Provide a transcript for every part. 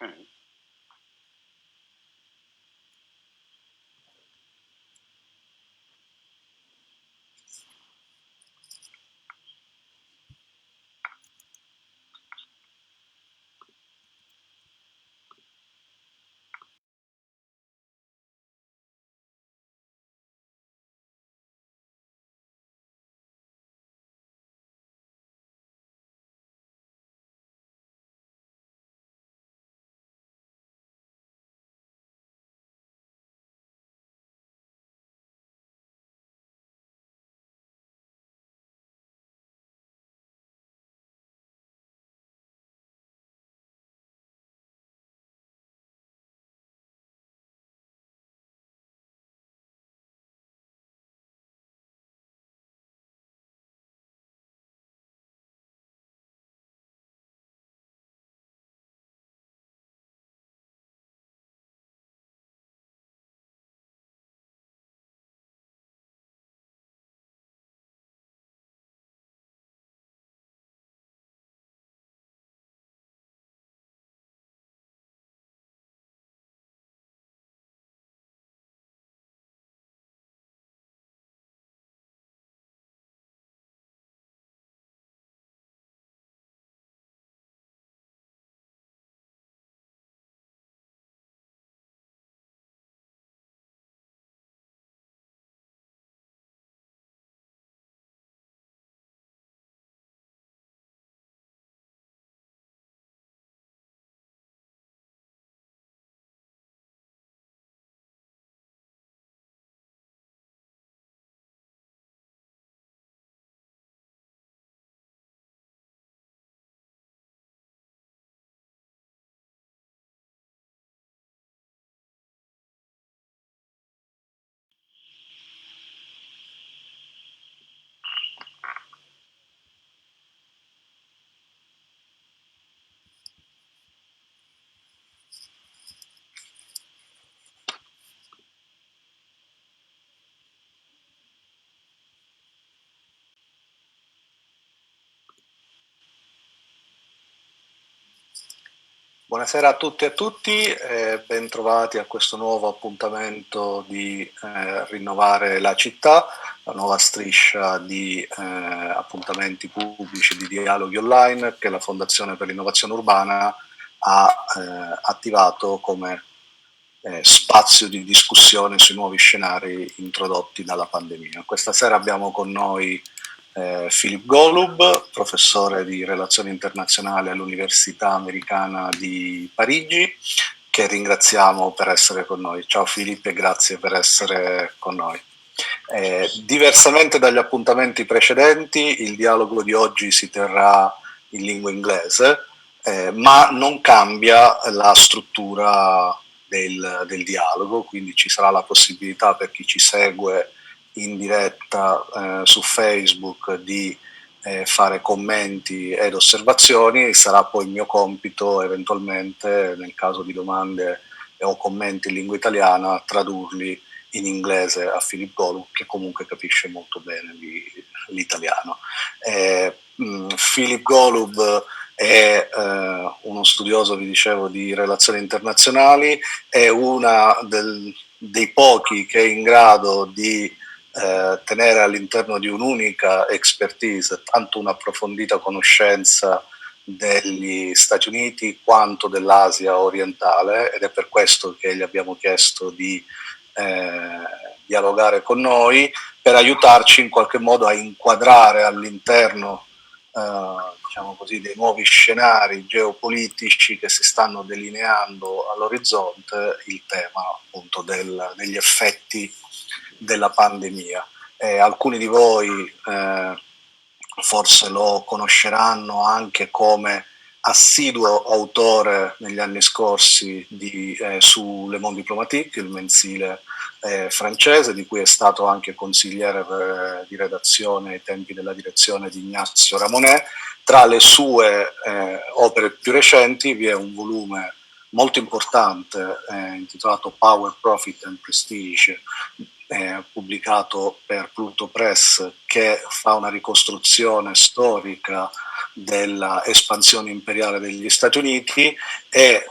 Mm. Buonasera a tutti e a tutti e bentrovati a questo nuovo appuntamento di Rinnovare la città, la nuova striscia di appuntamenti pubblici di dialoghi online che la Fondazione per l'Innovazione Urbana ha attivato come spazio di discussione sui nuovi scenari introdotti dalla pandemia. Questa sera abbiamo con noi Philip Golub, professore di relazioni internazionali all'Università Americana di Parigi, che ringraziamo per essere con noi. Ciao Philip e grazie per essere con noi. Diversamente dagli appuntamenti precedenti, il dialogo di oggi si terrà in lingua inglese, ma non cambia la struttura del dialogo, quindi ci sarà la possibilità per chi ci segue in diretta su Facebook di fare commenti ed osservazioni. Sarà poi mio compito eventualmente, nel caso di domande o commenti in lingua italiana, tradurli in inglese a Philip Golub, che comunque capisce molto bene l'italiano. Philip Golub è uno studioso, vi dicevo, di relazioni internazionali, è dei pochi che è in grado di tenere all'interno di un'unica expertise tanto un'approfondita conoscenza degli Stati Uniti quanto dell'Asia orientale, ed è per questo che gli abbiamo chiesto di dialogare con noi per aiutarci in qualche modo a inquadrare all'interno diciamo così, dei nuovi scenari geopolitici che si stanno delineando all'orizzonte il tema appunto degli effetti della pandemia. Alcuni di voi forse lo conosceranno anche come assiduo autore negli anni scorsi su Le Monde Diplomatique, il mensile francese, di cui è stato anche consigliere di redazione ai tempi della direzione di Ignazio Ramonet. Tra le sue opere più recenti vi è un volume molto importante intitolato Power, Profit and Prestige, pubblicato per Pluto Press, che fa una ricostruzione storica della espansione imperiale degli Stati Uniti e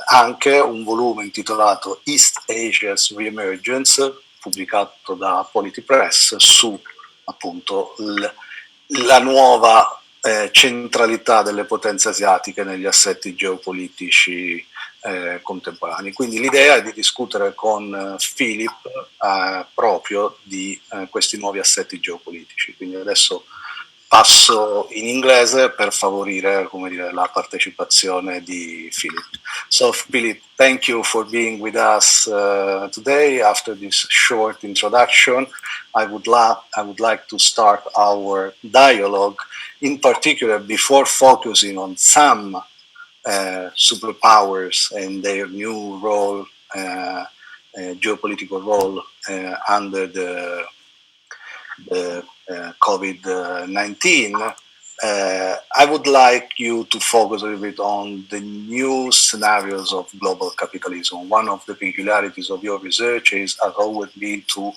anche un volume intitolato East Asia's Reemergence, pubblicato da Polity Press, su appunto la nuova centralità delle potenze asiatiche negli assetti geopolitici contemporanei. Quindi l'idea è di discutere con Philip proprio di questi nuovi assetti geopolitici. Quindi adesso passo in inglese per favorire, come dire, la partecipazione di Philip. So Philip, thank you for being with us today. After this short introduction, I would like to start our dialogue, in particular before focusing on some superpowers and their new role, geopolitical role under the COVID-19, I would like you to focus a little bit on the new scenarios of global capitalism. One of the peculiarities of your research has always been to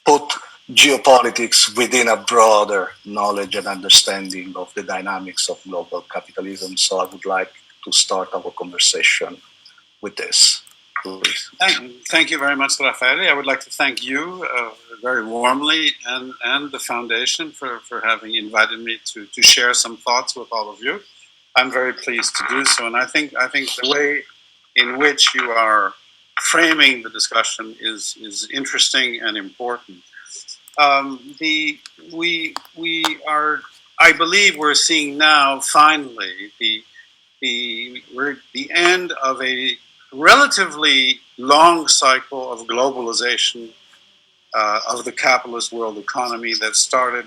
put geopolitics within a broader knowledge and understanding of the dynamics of global capitalism. So I would like to start our conversation with this. Thank you very much, Raffaele. I would like to thank you very warmly and the Foundation for having invited me to share some thoughts with all of you. I'm very pleased to do so, and I think the way in which you are framing the discussion is interesting and important. I believe we're seeing now finally the end of a relatively long cycle of globalization of the capitalist world economy that started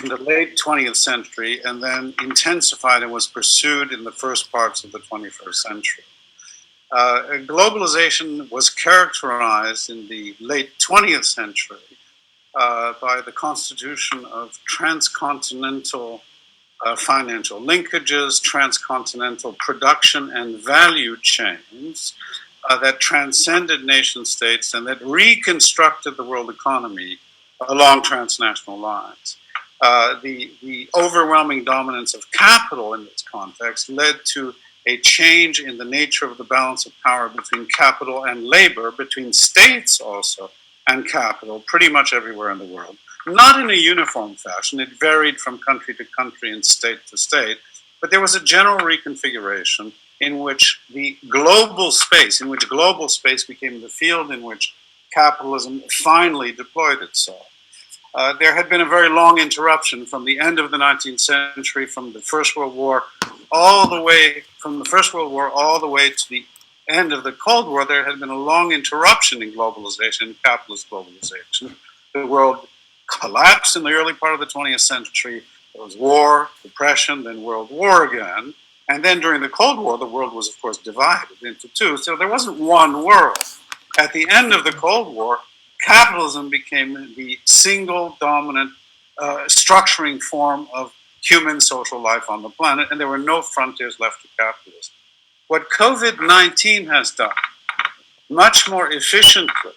in the late 20th century and then intensified and was pursued in the first parts of the 21st century. Globalization was characterized in the late 20th century by the constitution of transcontinental financial linkages, transcontinental production and value chains that transcended nation states and that reconstructed the world economy along transnational lines. The overwhelming dominance of capital in this context led to a change in the nature of the balance of power between capital and labor, between states also and capital, pretty much everywhere in the world. Not in a uniform fashion, it varied from country to country and state to state, but there was a general reconfiguration in which global space became the field in which capitalism finally deployed itself. There had been a very long interruption from the end of the 19th century, from the First World War all the way to the end of the Cold War. There had been a long interruption in globalization, capitalist globalization. The world collapsed in the early part of the 20th century. There was war, depression, then World War again. And then during the Cold War, the world was, of course, divided into two. So there wasn't one world. At the end of the Cold War, capitalism became the single dominant structuring form of human social life on the planet, and there were no frontiers left to capitalism. What COVID-19 has done, much more efficiently,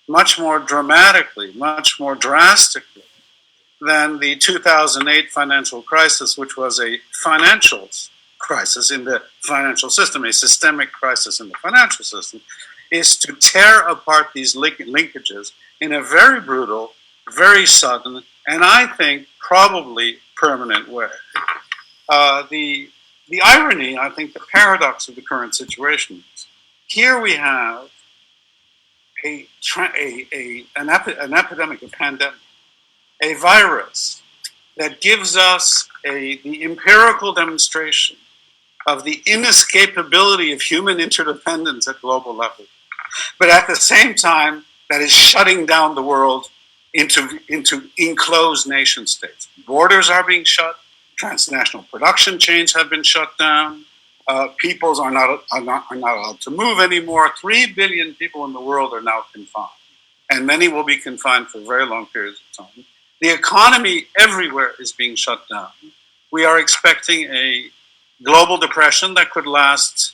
much more dramatically, much more drastically than the 2008 financial crisis, which was a financial crisis in the financial system, a systemic crisis in the financial system, is to tear apart these linkages in a very brutal, very sudden, and I think probably permanent way. The irony, I think the paradox of the current situation is, here we have an epidemic, a pandemic, a virus that gives us the empirical demonstration of the inescapability of human interdependence at global level, but at the same time that is shutting down the world into enclosed nation states. Borders are being shut, transnational production chains have been shut down, peoples are not allowed to move anymore. 3 billion people in the world are now confined, and many will be confined for very long periods of time. The economy everywhere is being shut down. We are expecting a global depression that could last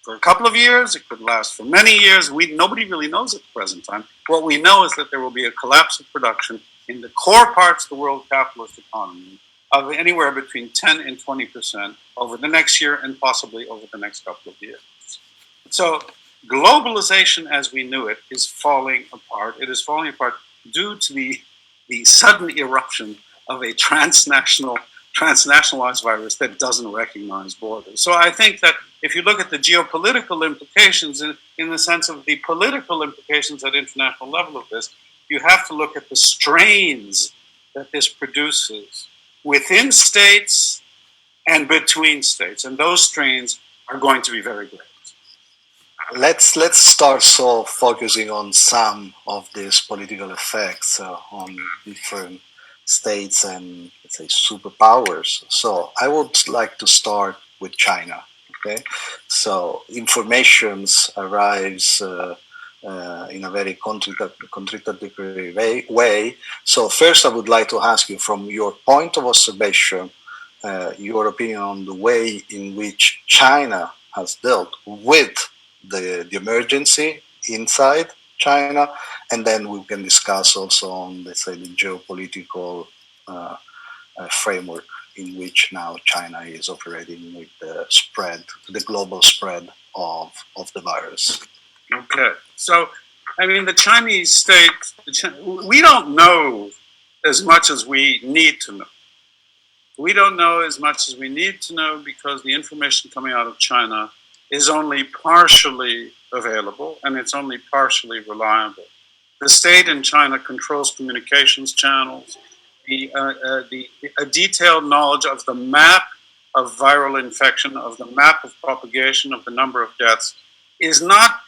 for a couple of years, it could last for many years. Nobody really knows at the present time. What we know is that there will be a collapse of production in the core parts of the world capitalist economy of anywhere between 10 and 20% over the next year and possibly over the next couple of years. So globalization as we knew it is falling apart. It is falling apart due to the sudden eruption of a transnationalized virus that doesn't recognize borders. So I think that if you look at the geopolitical implications in the sense of the political implications at international level of this, you have to look at the strains that this produces within states and between states. And those strains are going to be very great. Let's start so focusing on some of these political effects on different states and, let's say, superpowers. So I would like to start with China. Okay, so informations arrives in a very contradictory way. So first, I would like to ask you, from your point of observation, your opinion on the way in which China has dealt with the emergency inside China, and then we can discuss also on, let's say, the geopolitical framework in which now China is operating with the global spread of the virus. Okay, so I mean, the Chinese state, we don't know as much as we need to know. We don't know as much as we need to know because the information coming out of China is only partially available and it's only partially reliable. The state in China controls communications channels. A detailed knowledge of the map of viral infection, of the map of propagation, of the number of deaths is not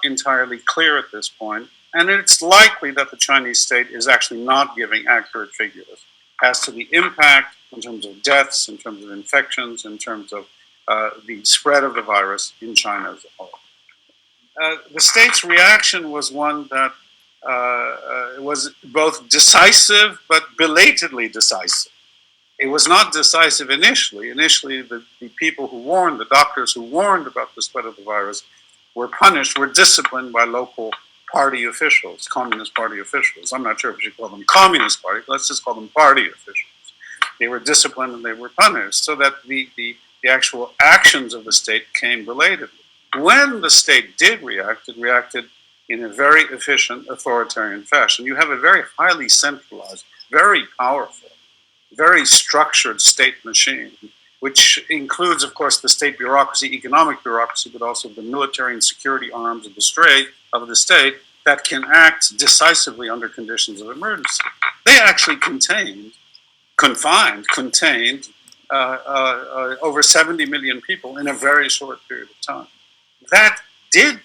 entirely clear at this point, and it's likely that the Chinese state is actually not giving accurate figures as to the impact in terms of deaths, in terms of infections, in terms of the spread of the virus in China as a whole. The state's reaction was one that was both decisive but belatedly decisive. It was not decisive initially. Initially, the people who warned, the doctors who warned about the spread of the virus were punished, were disciplined by local party officials, Communist Party officials. I'm not sure if we should call them Communist Party, let's just call them party officials. They were disciplined and they were punished, so that the actual actions of the state came belatedly. When the state did react, it reacted in a very efficient, authoritarian fashion. You have a very highly centralized, very powerful, very structured state machine, which includes, of course, the state bureaucracy, economic bureaucracy, but also the military and security arms of the state that can act decisively under conditions of emergency. They actually contained over 70 million people in a very short period of time. That did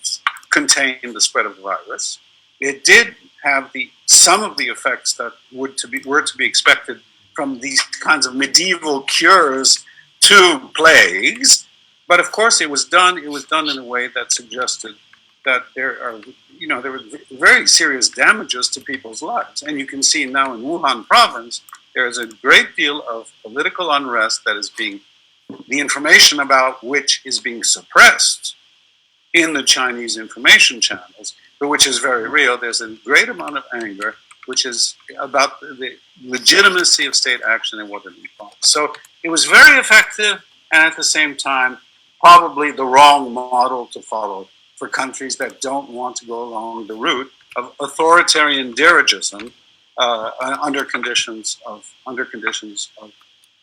contain the spread of the virus. It did have some of the effects that were to be expected from these kinds of medieval cures to plagues. But of course, it was done in a way that suggested that there were very serious damages to people's lives. And you can see now in Wuhan province, there is a great deal of political unrest that is the information about which is being suppressed in the Chinese information channels, but which is very real. There's a great amount of anger, which is about the legitimacy of state action and what it involves. So it was very effective, and at the same time, probably the wrong model to follow for countries that don't want to go along the route of authoritarian dirigism under conditions of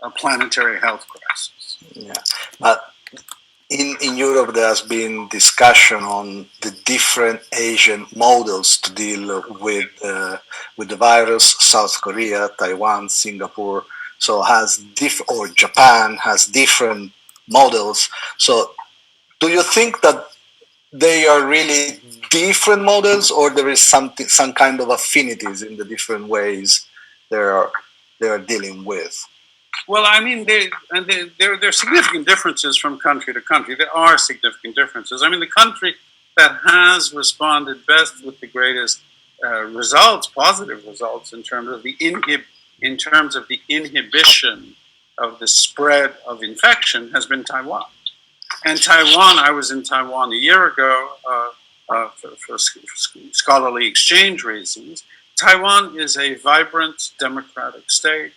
a planetary health crisis. Yeah, but in Europe there has been discussion on the different Asian models to deal with the virus. South Korea, Taiwan, Singapore, or Japan has different models. So, do you think that they are really different models, or there is some kind of affinities in the different ways they are dealing with? Well, I mean, there are significant differences from country to country. There are significant differences. I mean, the country that has responded best with the greatest results, positive results, in terms of the inhibition of the spread of infection, has been Taiwan. And Taiwan, I was in Taiwan a year ago for scholarly exchange reasons. Taiwan is a vibrant democratic state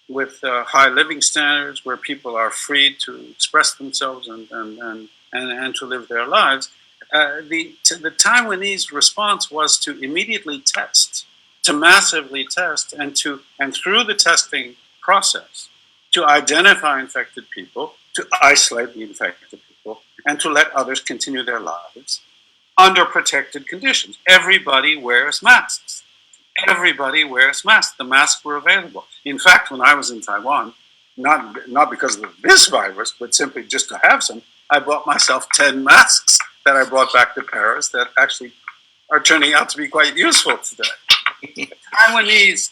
with high living standards where people are free to express themselves and to live their lives. The Taiwanese response was to immediately test, to massively test, and through the testing process, to identify infected people, to isolate the infected people, and to let others continue their lives under protected conditions. Everybody wears masks. Everybody wears masks. The masks were available. In fact, when I was in Taiwan, not because of this virus, but simply just to have some, I bought myself 10 masks that I brought back to Paris that actually are turning out to be quite useful today. The Taiwanese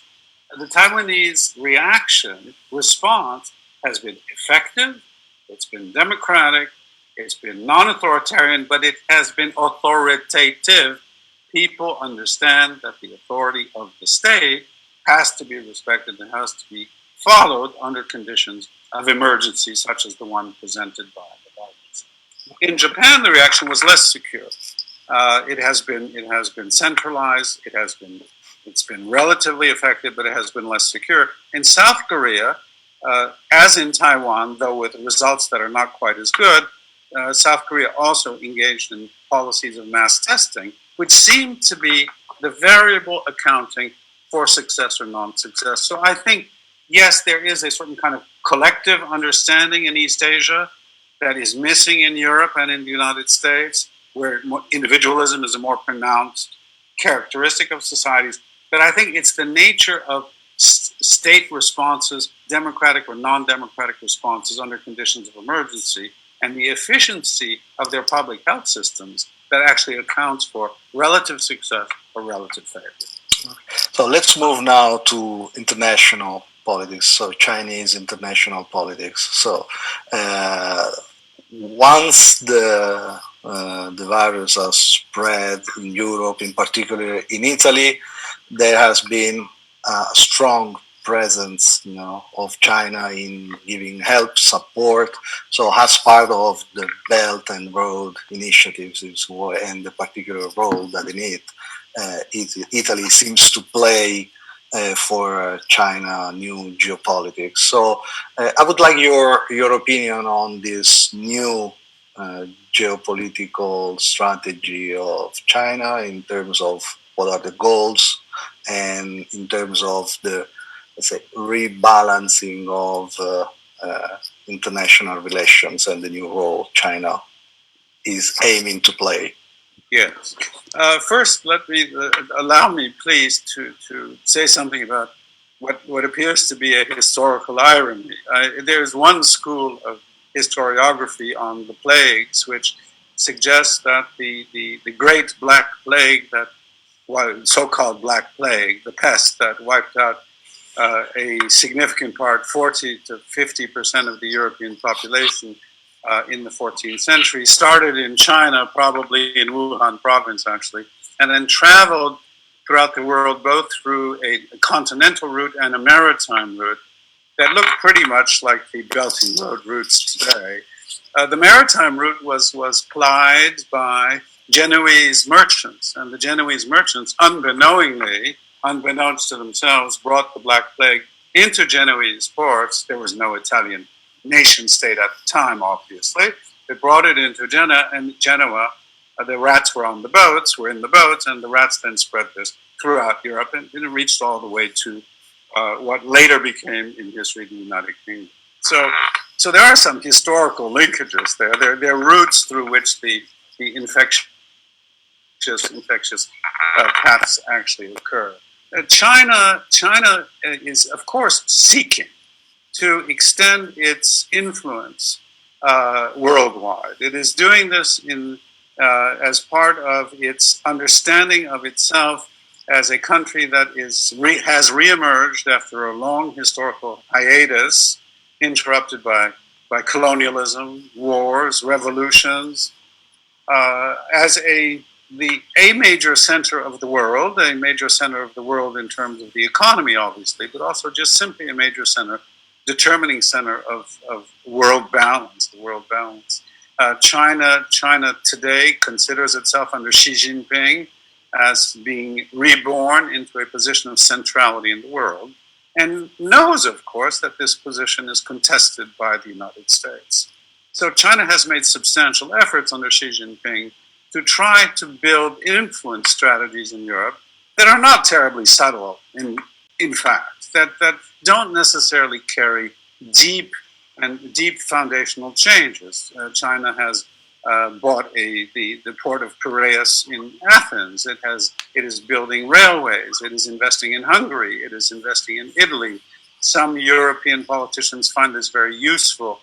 response has been effective, it's been democratic, it's been non-authoritarian, but it has been authoritative. People understand that the authority of the state has to be respected and has to be followed under conditions of emergency, such as the one presented by the virus. In Japan, the reaction was less secure. It has been centralized. It's been relatively effective, but it has been less secure. In South Korea, as in Taiwan, though with results that are not quite as good, South Korea also engaged in policies of mass testing, which seem to be the variable accounting for success or non-success. So I think, yes, there is a certain kind of collective understanding in East Asia that is missing in Europe and in the United States, where individualism is a more pronounced characteristic of societies. But I think it's the nature of state responses, democratic or non-democratic responses under conditions of emergency, and the efficiency of their public health systems that actually accounts for relative success or relative failure. So let's move now to international politics, so Chinese international politics. So once the virus has spread in Europe, in particular in Italy, there has been a strong presence, of China in giving help, support. So as part of the Belt and Road initiatives and the particular role that in it, Italy seems to play for China new geopolitics. So I would like your opinion on this new geopolitical strategy of China in terms of what are the goals and in terms of the, let's say, rebalancing of international relations and the new role China is aiming to play. Yes. First, allow me, please, to say something about what appears to be a historical irony. There is one school of historiography on the plagues which suggests that the Great Black Plague, so-called Black Plague, the pest that wiped out a significant part, 40 to 50% of the European population in the 14th century, started in China, probably in Wuhan province, actually, and then traveled throughout the world, both through a continental route and a maritime route that looked pretty much like the Belt and Road routes today. The maritime route was plied by Genoese merchants, and the Genoese merchants, unbeknownst to themselves, brought the Black Plague into Genoese ports. There was no Italian nation state at the time, obviously. They brought it into Genoa. The rats were in the boats, and the rats then spread this throughout Europe, and it reached all the way to what later became, in history, the United Kingdom. So there are some historical linkages there. There are routes through which the infectious paths actually occur. China is, of course, seeking to extend its influence worldwide. It is doing this as part of its understanding of itself as a country that has reemerged after a long historical hiatus, interrupted by colonialism, wars, revolutions, as a major center of the world, in terms of the economy, obviously, but also just simply a major center, determining center of world balance, the world balance. China today considers itself under Xi Jinping as being reborn into a position of centrality in the world, and knows, of course, that this position is contested by the United States. So China has made substantial efforts under Xi Jinping to try to build influence strategies in Europe that are not terribly subtle, in fact, that don't necessarily carry deep foundational changes. China has bought the port of Piraeus in Athens. It is building railways. It is investing in Hungary. It is investing in Italy. Some European politicians find this very useful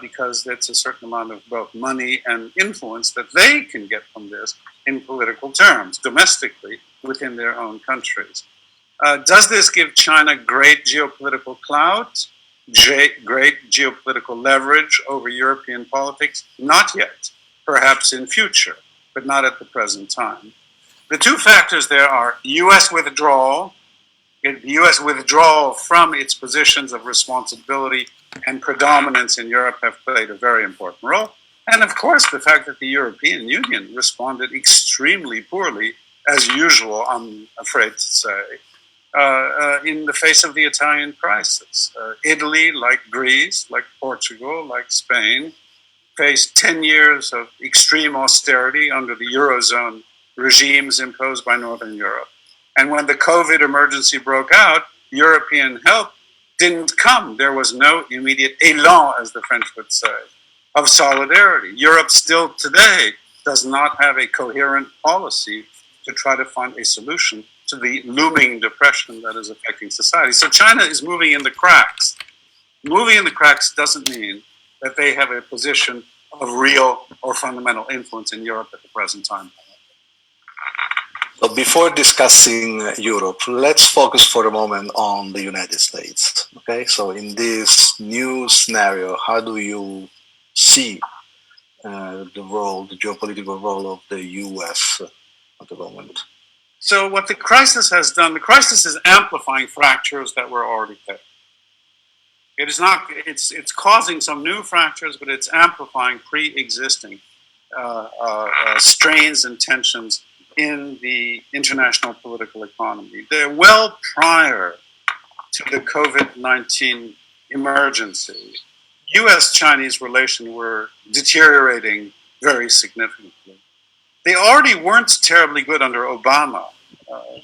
because it's a certain amount of both money and influence that they can get from this in political terms, domestically, within their own countries. Does this give China great geopolitical clout, great geopolitical leverage over European politics? Not yet. Perhaps in future, but not at the present time. The two factors there are U.S. withdrawal, the U.S. withdrawal from its positions of responsibility and predominance in Europe have played a very important role. And of course, the fact that the European Union responded extremely poorly, as usual, I'm afraid to say, in the face of the Italian crisis. Italy, like Greece, like Portugal, like Spain, faced 10 years of extreme austerity under the Eurozone regimes imposed by Northern Europe. And when the COVID emergency broke out, European help didn't come. There was no immediate élan, as the French would say, of solidarity. Europe still today does not have a coherent policy to try to find a solution to the looming depression that is affecting society. So China is moving in the cracks. Moving in the cracks doesn't mean that they have a position of real or fundamental influence in Europe at the present time. So before discussing Europe, let's focus for a moment on the United States. Okay, so in this new scenario, how do you see the geopolitical role of the US at the moment? So what the crisis has done, the crisis is amplifying fractures that were already there. It is not. It's causing some new fractures, but it's amplifying pre-existing strains and tensions in the international political economy. They're well prior to the COVID-19 emergency. U.S.-Chinese relations were deteriorating very significantly. They already weren't terribly good under Obama.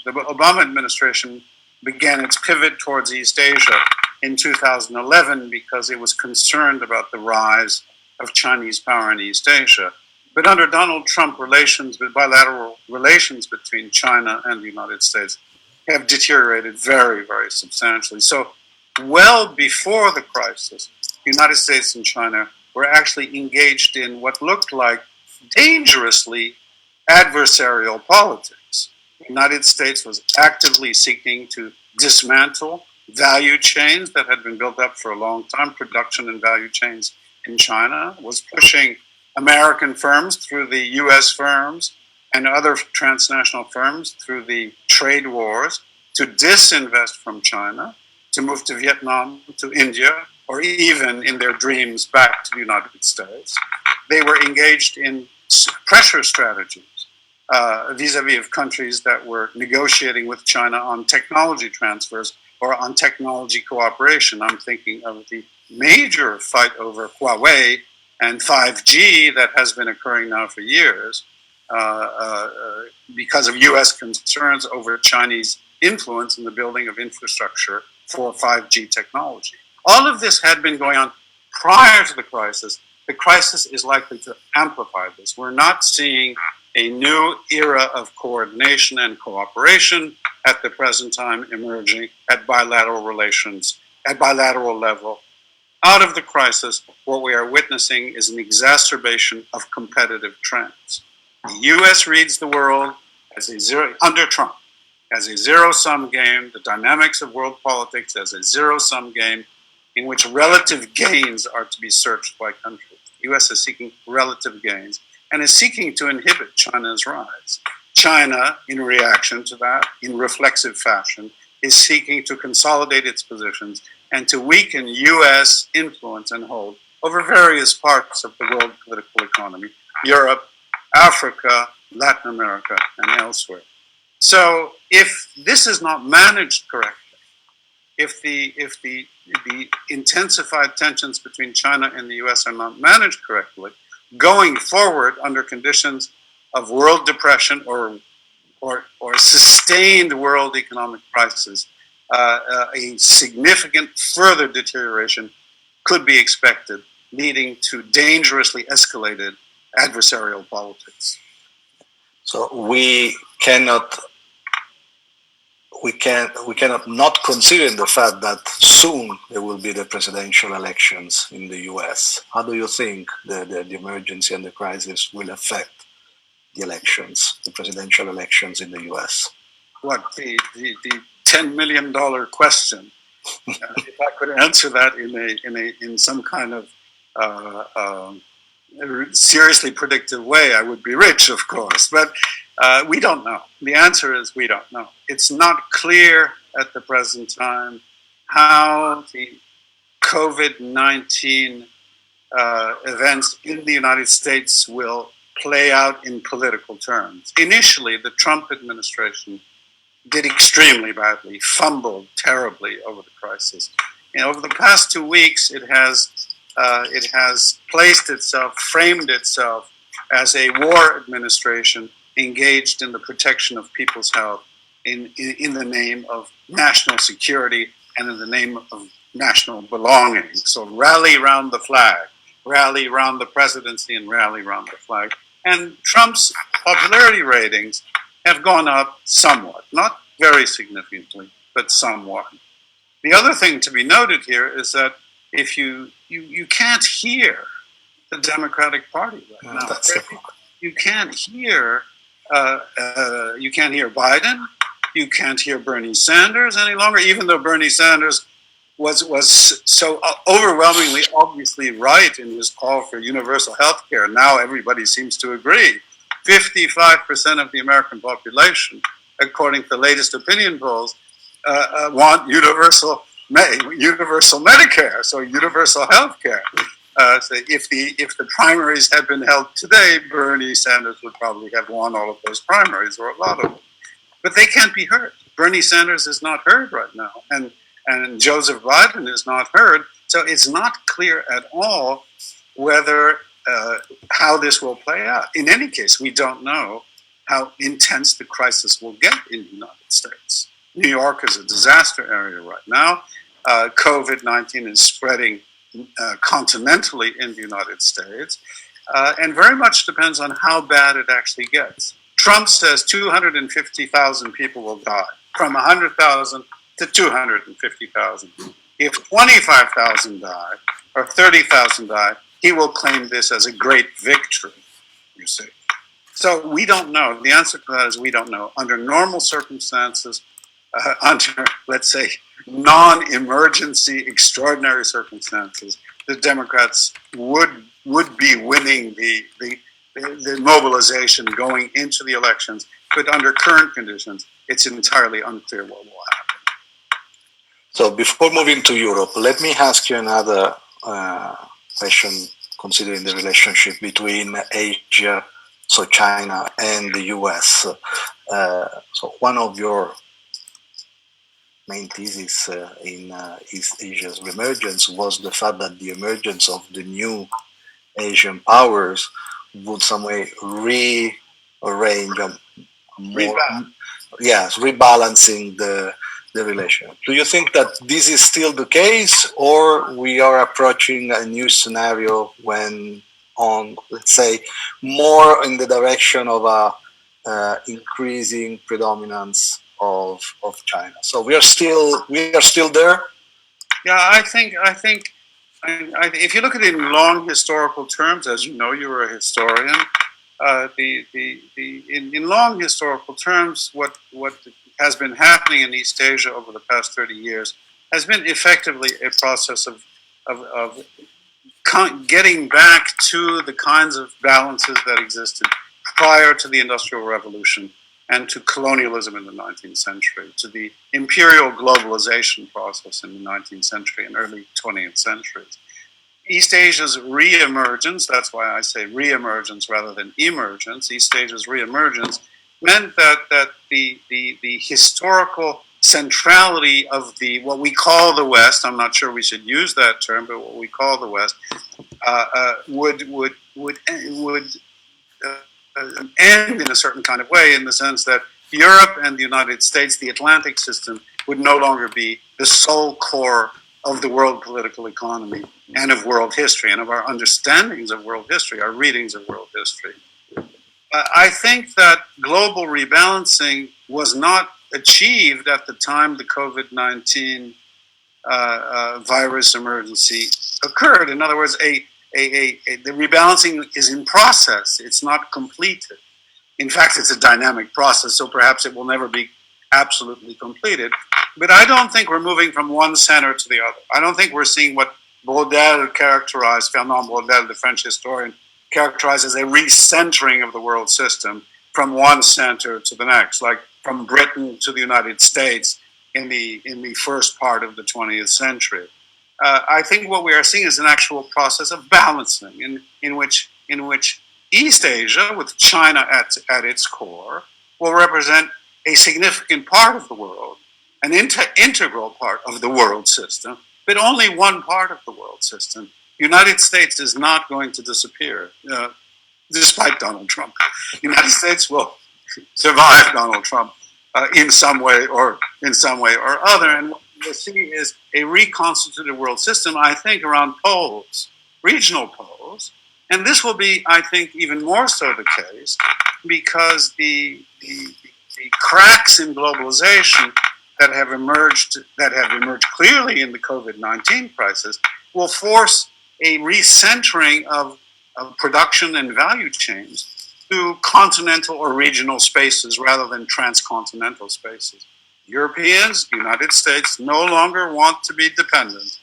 The Obama administration began its pivot towards East Asia in 2011 because it was concerned about the rise of Chinese power in East Asia. But under Donald Trump, bilateral relations between China and the United States have deteriorated very, very substantially. So well before the crisis, the United States and China were actually engaged in what looked like dangerously adversarial politics. The United States was actively seeking to dismantle value chains that had been built up for a long time, production and value chains in China, was pushing American firms through the US firms and other transnational firms through the trade wars to disinvest from China, to move to Vietnam, to India, or even in their dreams back to the United States. They were engaged in pressure strategies vis-a-vis of countries that were negotiating with China on technology transfers or on technology cooperation. I'm thinking of the major fight over Huawei and 5G that has been occurring now for years because of US concerns over Chinese influence in the building of infrastructure for 5G technology. All of this had been going on prior to the crisis. The crisis is likely to amplify this. We're not seeing a new era of coordination and cooperation at the present time emerging at bilateral relations, at bilateral level. Out of the crisis, what we are witnessing is an exacerbation of competitive trends. The US reads the world as under Trump, as a zero-sum game, the dynamics of world politics as a zero-sum game in which relative gains are to be searched by countries. The US is seeking relative gains and is seeking to inhibit China's rise. China, in reaction to that, in reflexive fashion, is seeking to consolidate its positions and to weaken US influence and hold over various parts of the world political economy, Europe, Africa, Latin America, and elsewhere. So if this is not managed correctly, if the intensified tensions between China and the US are not managed correctly, going forward under conditions of world depression or sustained world economic crisis, a significant further deterioration could be expected, leading to dangerously escalated adversarial politics. So we cannot not consider the fact that soon there will be the presidential elections in the US. How do you think the emergency and the crisis will affect the elections, the presidential elections in the US? What, the $10 million question? If I could answer that in some kind of seriously predictive way, I would be rich, of course. But we don't know. The answer is we don't know. It's not clear at the present time how the COVID-19 events in the United States will play out in political terms. Initially, the Trump administration did extremely badly, fumbled terribly over the crisis. And over the past 2 weeks, it has placed itself, framed itself as a war administration engaged in the protection of people's health in the name of national security and in the name of national belonging. So rally round the flag, rally round the presidency, and rally round the flag. And Trump's popularity ratings have gone up somewhat, not very significantly, but somewhat. The other thing to be noted here is that if you can't hear the Democratic Party right now. You can't hear Biden. You can't hear Bernie Sanders any longer, even though Bernie Sanders was so overwhelmingly obviously right in his call for universal health care. Now everybody seems to agree. 55% of the American population, according to the latest opinion polls, want universal Medicare, so universal health care. So if the primaries had been held today, Bernie Sanders would probably have won all of those primaries, or a lot of them. But they can't be heard. Bernie Sanders is not heard right now, and Joseph Biden is not heard. So it's not clear at all whether how this will play out. In any case, we don't know how intense the crisis will get in the United States. New York is a disaster area right now. COVID-19 is spreading continentally in the United States, and very much depends on how bad it actually gets. Trump says 250,000 people will die, from 100,000 to 250,000. If 25,000 die, or 30,000 die, he will claim this as a great victory, you see. So we don't know. The answer to that is we don't know. Under normal circumstances, under, let's say, non-emergency, extraordinary circumstances, the Democrats would be winning the mobilization going into the elections. But under current conditions, it's entirely unclear what will happen. So before moving to Europe, let me ask you another question, considering the relationship between Asia, so China, and the US. So one of your main thesis in East Asia's reemergence was the fact that the emergence of the new Asian powers would some way rearrange rebalancing the relation. Do you think that this is still the case, or we are approaching a new scenario when on, let's say, more in the direction of a increasing predominance of China? So we are still there. Yeah, I think if you look at it in long historical terms, as you know, you were a historian. In long historical terms, what has been happening in East Asia over the past 30 years has been effectively a process of getting back to the kinds of balances that existed prior to the Industrial Revolution and to colonialism in the 19th century, to the imperial globalization process in the 19th century and early 20th centuries. East Asia's reemergence, that's why I say reemergence rather than emergence, East Asia's reemergence meant that the historical centrality of the what we call the West, I'm not sure we should use that term, but what we call the West, would end in a certain kind of way, in the sense that Europe and the United States, the Atlantic system, would no longer be the sole core of the world political economy and of world history and of our understandings of world history, our readings of world history. I think that global rebalancing was not achieved at the time the COVID-19 virus emergency occurred. In other words, the rebalancing is in process. It's not completed. In fact, it's a dynamic process, so perhaps it will never be absolutely completed. But I don't think we're moving from one center to the other. I don't think we're seeing what Braudel characterized, Fernand Braudel, the French historian, characterized as a recentering of the world system from one center to the next, like from Britain to the United States in the first part of the 20th century. I think what we are seeing is an actual process of balancing in which East Asia, with China at its core, will represent a significant part of the world, an integral part of the world system, but only one part of the world system. The United States is not going to disappear, despite Donald Trump. The United States will survive Donald Trump in some way or other. And what we'll see is a reconstituted world system, I think, around poles, regional poles. And this will be, I think, even more so the case because the cracks in globalization that have emerged clearly in the COVID-19 crisis will force a recentering of production and value chains to continental or regional spaces rather than transcontinental spaces. Europeans, the United States, no longer want to be dependent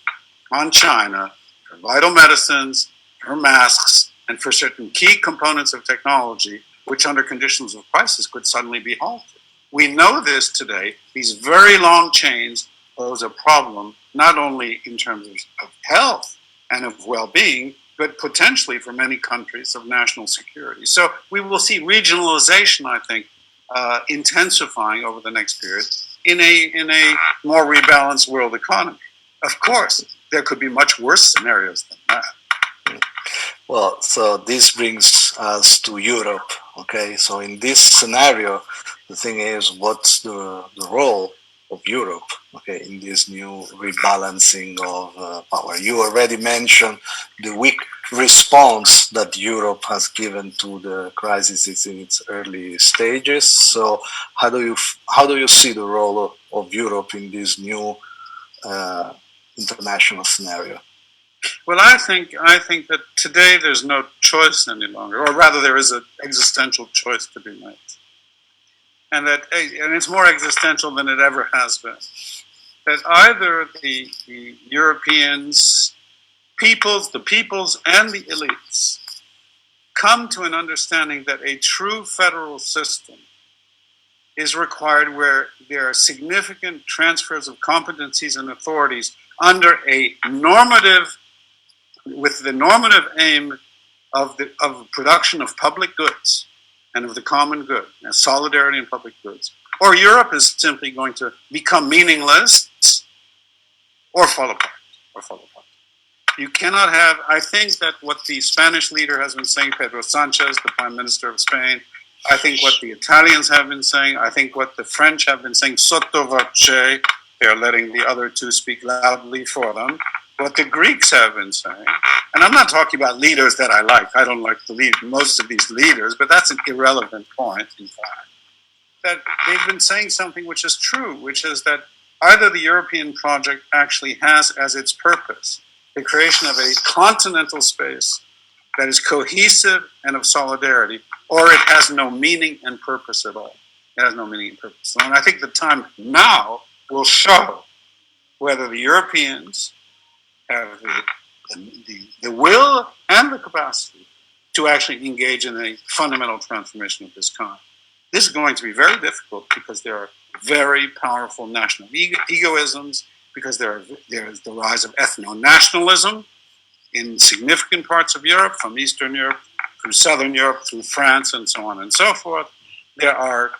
on China for vital medicines, for masks, and for certain key components of technology, which under conditions of crisis could suddenly be halted. We know this today. These very long chains pose a problem, not only in terms of health and of well-being, but potentially for many countries of national security. So we will see regionalization, I think, intensifying over the next period in a more rebalanced world economy. Of course, there could be much worse scenarios than that. Well, so this brings us to Europe, okay? So in this scenario, the thing is, what's the role of Europe, okay, in this new rebalancing of power? You already mentioned the weak response that Europe has given to the crisis in its early stages. So how do you see the role of Europe in this new international scenario? Well, I think that today there's no choice any longer, or rather there is an existential choice to be made. And it's more existential than it ever has been. That either the Europeans, the peoples and the elites come to an understanding that a true federal system is required where there are significant transfers of competencies and authorities with the normative aim of production of public goods and of the common good, and solidarity in public goods. Or Europe is simply going to become meaningless or fall apart. You cannot have, I think that what the Spanish leader has been saying, Pedro Sanchez, the Prime Minister of Spain, I think what the Italians have been saying, I think what the French have been saying, sotto voce, they're letting the other two speak loudly for them, what the Greeks have been saying. And I'm not talking about leaders that I like. I don't like to lead most of these leaders, but that's an irrelevant point, in fact. That they've been saying something which is true, which is that either the European project actually has as its purpose the creation of a continental space that is cohesive and of solidarity, or it has no meaning and purpose at all. It has no meaning and purpose. And I think the time now will show whether the Europeans have the will and the capacity to actually engage in a fundamental transformation of this kind. This is going to be very difficult because there are very powerful national egoisms, because there is the rise of ethno-nationalism in significant parts of Europe, from Eastern Europe through Southern Europe, through France, and so on and so forth. there are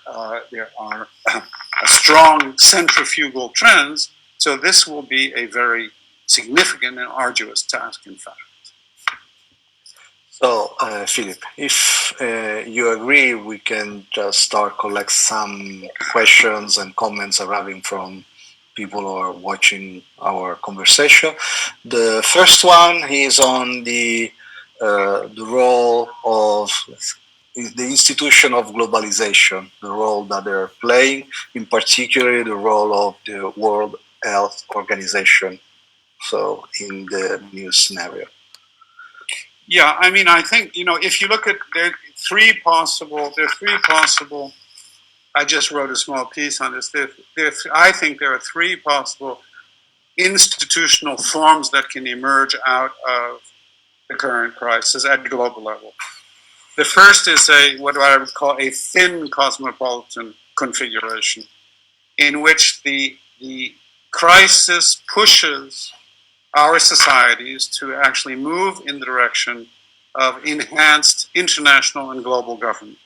strong centrifugal trends. So this will be a very significant and arduous task, in fact. So, Philip, if you agree, we can just start collect some questions and comments arriving from people who are watching our conversation. The first one is on the role of the institution of globalization, the role that they're playing, in particular the role of the World Health Organization. So, in the new scenario. Yeah, I mean, I think, if you look at there are three possible. I just wrote a small piece on this. I think there are three possible institutional forms that can emerge out of the current crisis at global level. The first is what I would call a thin cosmopolitan configuration, in which the crisis pushes our societies to actually move in the direction of enhanced international and global governance,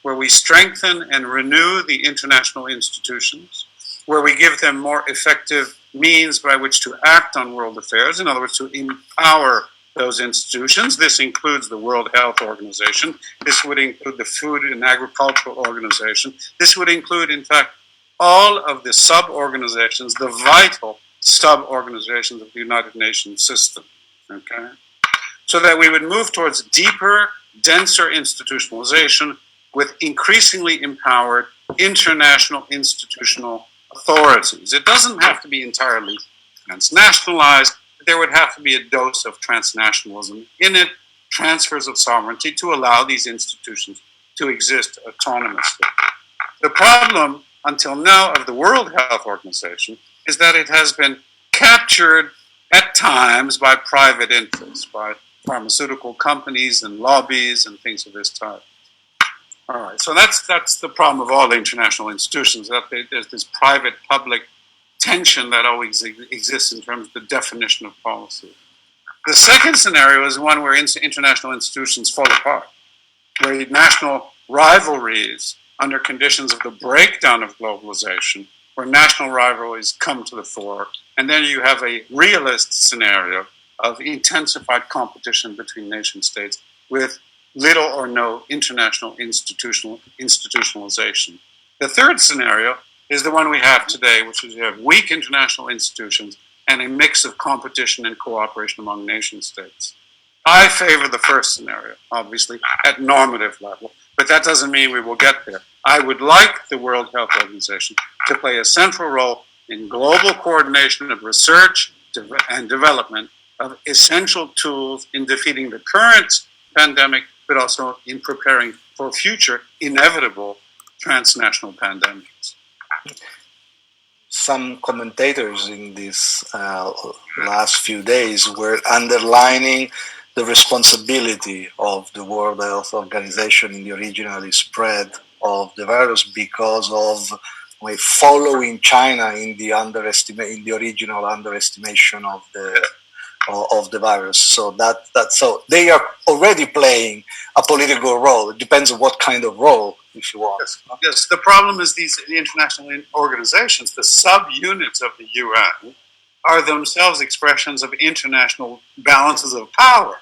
where we strengthen and renew the international institutions, where we give them more effective means by which to act on world affairs, in other words, to empower those institutions. This includes the World Health Organization. This would include the Food and Agricultural Organization. This would include, in fact, all of the sub-organizations, the vital sub-organizations of the United Nations system, okay? So that we would move towards deeper, denser institutionalization with increasingly empowered international institutional authorities. It doesn't have to be entirely transnationalized, but there would have to be a dose of transnationalism in it, transfers of sovereignty to allow these institutions to exist autonomously. The problem until now of the World Health Organization is that it has been captured at times by private interests, by pharmaceutical companies and lobbies and things of this type. All right, so that's the problem of all international institutions, that there's this private-public tension that always exists in terms of the definition of policy. The second scenario is one where international institutions fall apart, where national rivalries under conditions of the breakdown of globalization, where national rivalries come to the fore, and then you have a realist scenario of intensified competition between nation states with little or no international institutionalization. The third scenario is the one we have today, which is you have weak international institutions and a mix of competition and cooperation among nation states. I favor the first scenario, obviously, at normative level, but that doesn't mean we will get there. I would like the World Health Organization to play a central role in global coordination of research and development of essential tools in defeating the current pandemic, but also in preparing for future inevitable transnational pandemics. Some commentators in these last few days were underlining the responsibility of the World Health Organization in the original spread of the virus because of following China in the original underestimation of the virus. So so they are already playing a political role. It depends on what kind of role, if you want. Yes. The problem is the international organizations, the subunits of the UN, are themselves expressions of international balances of power.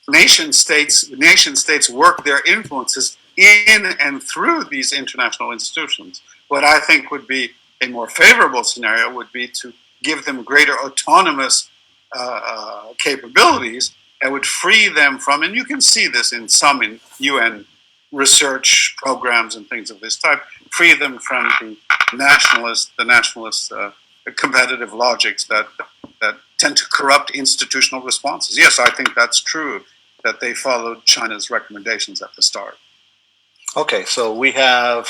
Nation states work their influences in and through these international institutions. What I think would be a more favorable scenario would be to give them greater autonomous capabilities that would free them from, and you can see this in some in UN research programs and things of this type, free them from the nationalist competitive logics that tend to corrupt institutional responses. Yes, I think that's true, that they followed China's recommendations at the start. Okay, so we have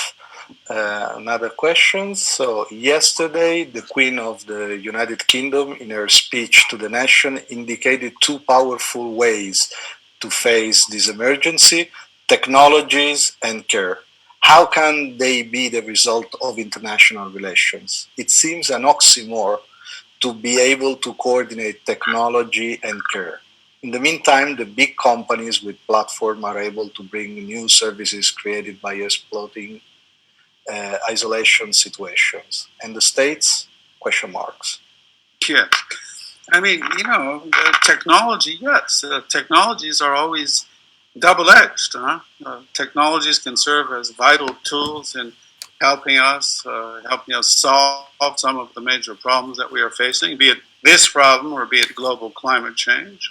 another question. So yesterday, the Queen of the United Kingdom, in her speech to the nation, indicated two powerful ways to face this emergency: technologies and care. How can they be the result of international relations? It seems an oxymoron to be able to coordinate technology and care. In the meantime, the big companies with platform are able to bring new services created by exploiting isolation situations. And the states? Question marks. Yeah. I mean, technology, yes. Technologies are always double-edged. Technologies can serve as vital tools in helping us solve some of the major problems that we are facing, be it this problem or be it global climate change.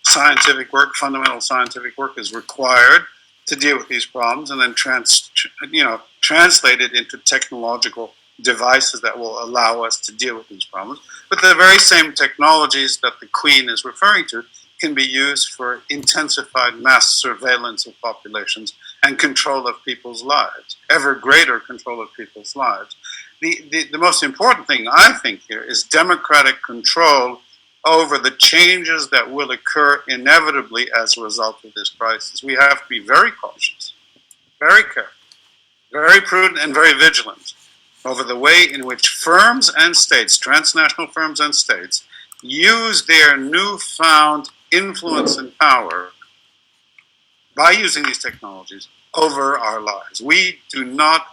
Scientific work, fundamental scientific work, is required to deal with these problems, and then translate it into technological devices that will allow us to deal with these problems. But the very same technologies that the Queen is referring to can be used for intensified mass surveillance of populations and control of people's lives, ever greater control of people's lives. The most important thing, I think, here is democratic control over the changes that will occur inevitably as a result of this crisis. We have to be very cautious, very careful, very prudent, and very vigilant over the way in which firms and states, transnational firms and states, use their newfound influence and power by using these technologies over our lives. I do not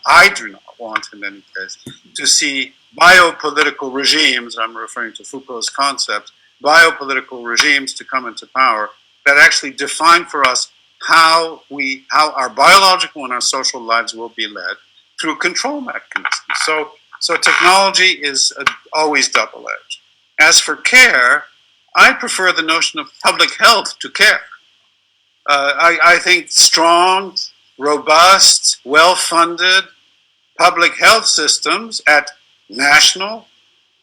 want, in any case, to see biopolitical regimes, I'm referring to Foucault's concept, biopolitical regimes to come into power that actually define for us how our biological and our social lives will be led through control mechanisms. So technology is always double-edged. As for care, I prefer the notion of public health to care. I think strong, robust, well-funded public health systems at national,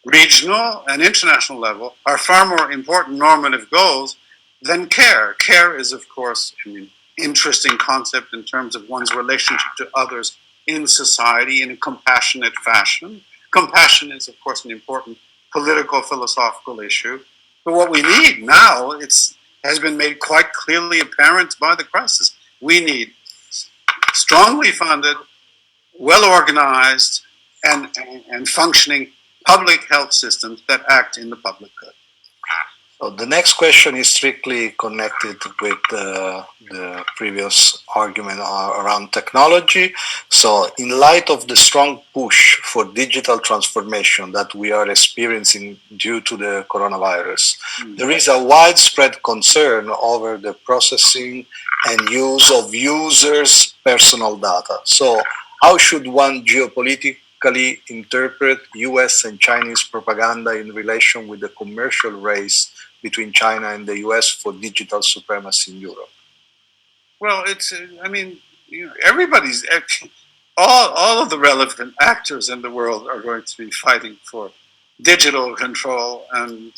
regional, and international level are far more important normative goals than care. Care is, of course, an interesting concept in terms of one's relationship to others in society in a compassionate fashion. Compassion is, of course, an important political, philosophical issue. But what we need now, has been made quite clearly apparent by the crisis. We need strongly funded, well-organized, and functioning public health systems that act in the public good. So the next question is strictly connected with the previous argument around technology. So in light of the strong push for digital transformation that we are experiencing due to the coronavirus, there is a widespread concern over the processing and use of users' personal data. So how should one geopolitically interpret US and Chinese propaganda in relation with the commercial race between China and the US for digital supremacy in Europe? Well, everybody's, all of the relevant actors in the world are going to be fighting for digital control and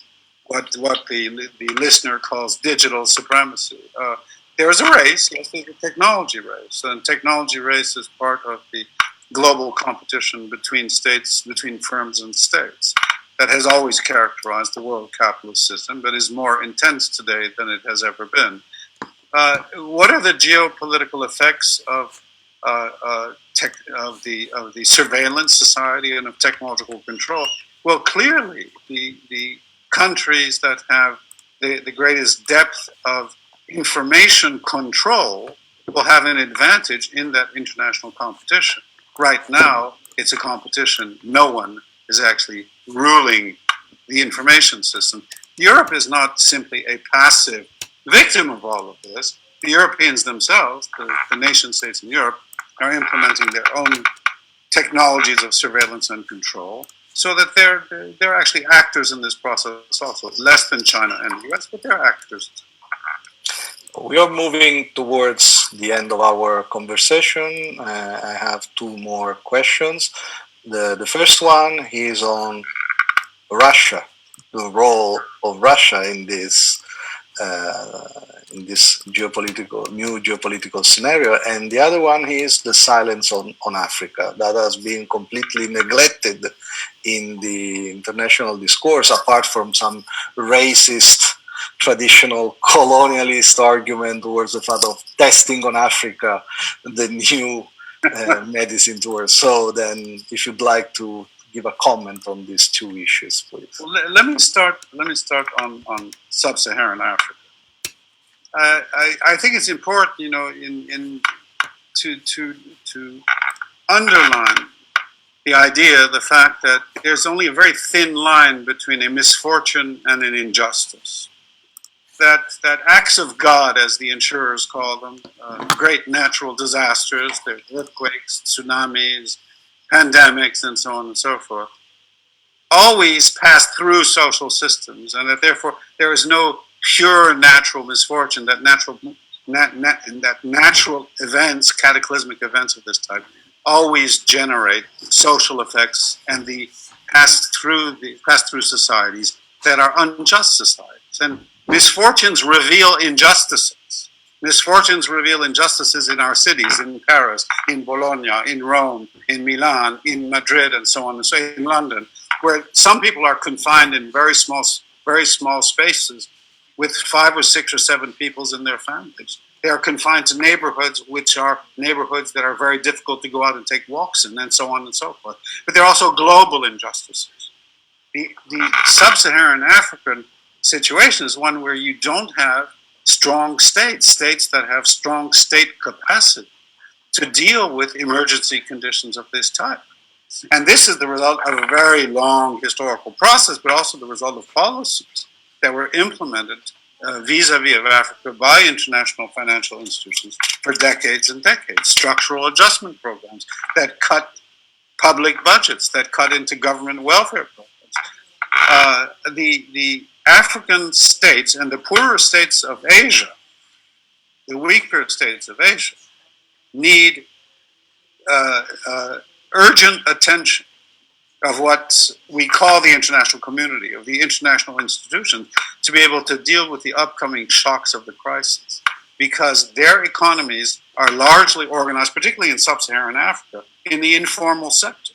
what the listener calls digital supremacy. There's a race, yes, there's a technology race, and technology race is part of the global competition between states, between firms and states, that has always characterized the world capitalist system, but is more intense today than it has ever been. What are the geopolitical effects of the surveillance society and of technological control? Well, clearly, the countries that have the greatest depth of information control will have an advantage in that international competition. Right now, it's a competition. No one is actually ruling the information system. Europe is not simply a passive victim of all of this. The Europeans themselves, the nation states in Europe, are implementing their own technologies of surveillance and control, so that they're actually actors in this process also, less than China and the US, but they're actors. We are moving towards the end of our conversation. I have two more questions. The first one is on Russia, the role of Russia in this new geopolitical scenario, and the other one is the silence on Africa that has been completely neglected in the international discourse, apart from some racist, traditional colonialist argument towards the fact of testing on Africa the new medicine towards. So then, if you'd like to give a comment on these two issues, please. Well, let me start on sub-Saharan Africa. I think it's important, to underline the idea, the fact that there's only a very thin line between a misfortune and an injustice. That acts of God, as the insurers call them, great natural disasters, there's earthquakes, tsunamis, pandemics, and so on and so forth, always pass through social systems, and that therefore there is no pure natural misfortune, that natural events, cataclysmic events of this type, always generate social effects and the pass through societies that are unjust societies. And misfortunes reveal injustices. Misfortunes reveal injustices in our cities, in Paris, in Bologna, in Rome, in Milan, in Madrid, and so on, and so in London, where some people are confined in very small spaces with 5 or 6 or 7 people in their families. They are confined to neighborhoods, which are neighborhoods that are very difficult to go out and take walks in, and so on and so forth. But there are also global injustices. The sub-Saharan African situation is one where you don't have strong states that have strong state capacity to deal with emergency conditions of this type. And this is the result of a very long historical process, but also the result of policies that were implemented vis-a-vis of Africa by international financial institutions for decades and decades. Structural adjustment programs that cut public budgets, that cut into government welfare programs. The African states and the poorer states of Asia, the weaker states of Asia, need urgent attention of what we call the international community, of the international institutions, to be able to deal with the upcoming shocks of the crisis. Because their economies are largely organized, particularly in sub-Saharan Africa, in the informal sector.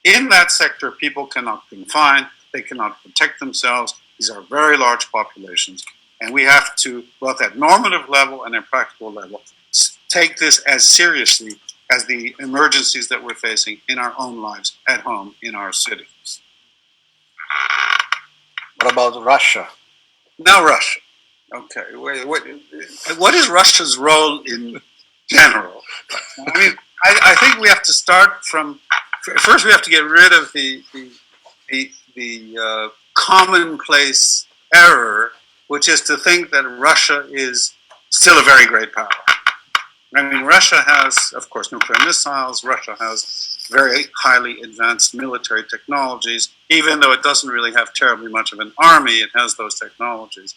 In that sector, people cannot confine, they cannot protect themselves. These are very large populations. And we have to, both at normative level and at practical level, take this as seriously as the emergencies that we're facing in our own lives, at home, in our cities. What about Russia? Now Russia. Okay, what is Russia's role in general? I mean, I think we have to start from, first we have to get rid of the commonplace error, which is to think that Russia is still a very great power. I mean, Russia has, of course, nuclear missiles. Russia has very highly advanced military technologies. Even though it doesn't really have terribly much of an army, it has those technologies.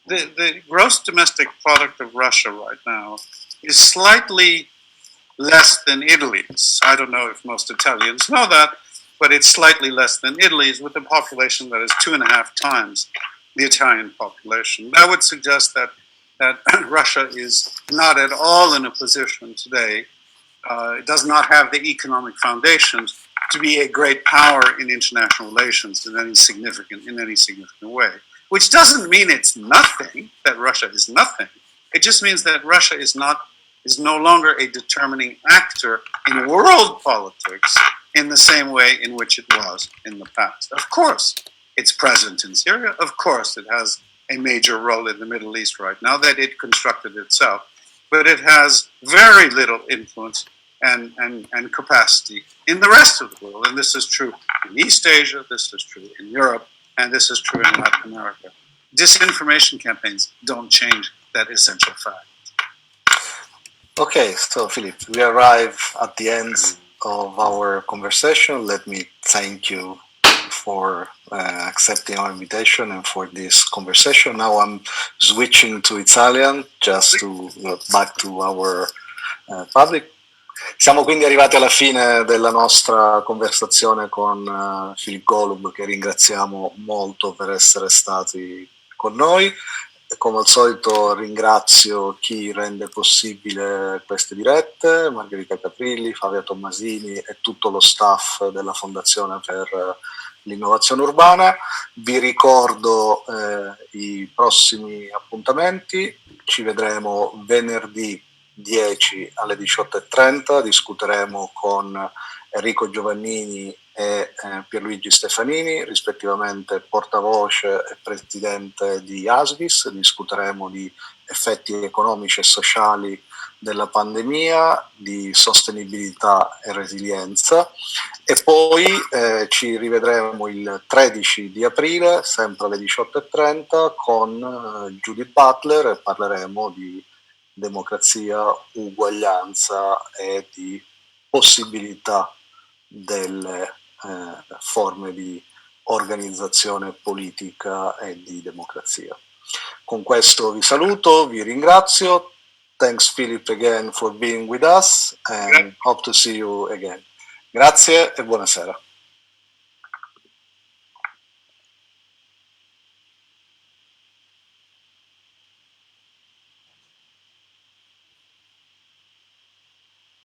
The gross domestic product of Russia right now is slightly less than Italy's. I don't know if most Italians know that, but it's slightly less than Italy's, with a population that is 2.5 times the Italian population. That would suggest that Russia is not at all in a position today, it does not have the economic foundations to be a great power in international relations in any significant way. Which doesn't mean it's nothing, that Russia is nothing. It just means that Russia is no longer a determining actor in world politics in the same way in which it was in the past. Of course, it's present in Syria. Of course, it has a major role in the Middle East right now that it constructed itself. But it has very little influence and capacity in the rest of the world. And this is true in East Asia, this is true in Europe, and this is true in Latin America. Disinformation campaigns don't change that essential fact. Okay, so Philip, we arrive at the end of our conversation. Let me thank you for accepting our invitation and for this conversation. Now I'm switching to Italian just to back to our public. Siamo quindi arrivati alla fine della nostra conversazione con Philip Golub, che ringraziamo molto per essere stati con noi. Come al solito ringrazio chi rende possibile queste dirette, Margherita Caprilli, Fabio Tommasini e tutto lo staff della Fondazione per l'Innovazione Urbana. Vi ricordo i prossimi appuntamenti. Ci vedremo venerdì 10 alle 18:30, discuteremo con Enrico Giovannini e Pierluigi Stefanini, rispettivamente portavoce e presidente di ASVIS. Discuteremo di effetti economici e sociali della pandemia, di sostenibilità e resilienza, e poi ci rivedremo il 13 di aprile, sempre alle 18:30, con Judith Butler e parleremo di democrazia, uguaglianza e di possibilità delle forme di organizzazione politica e di democrazia. Con questo vi saluto, vi ringrazio. Thanks Philip again for being with us and hope to see you again. Grazie e buonasera.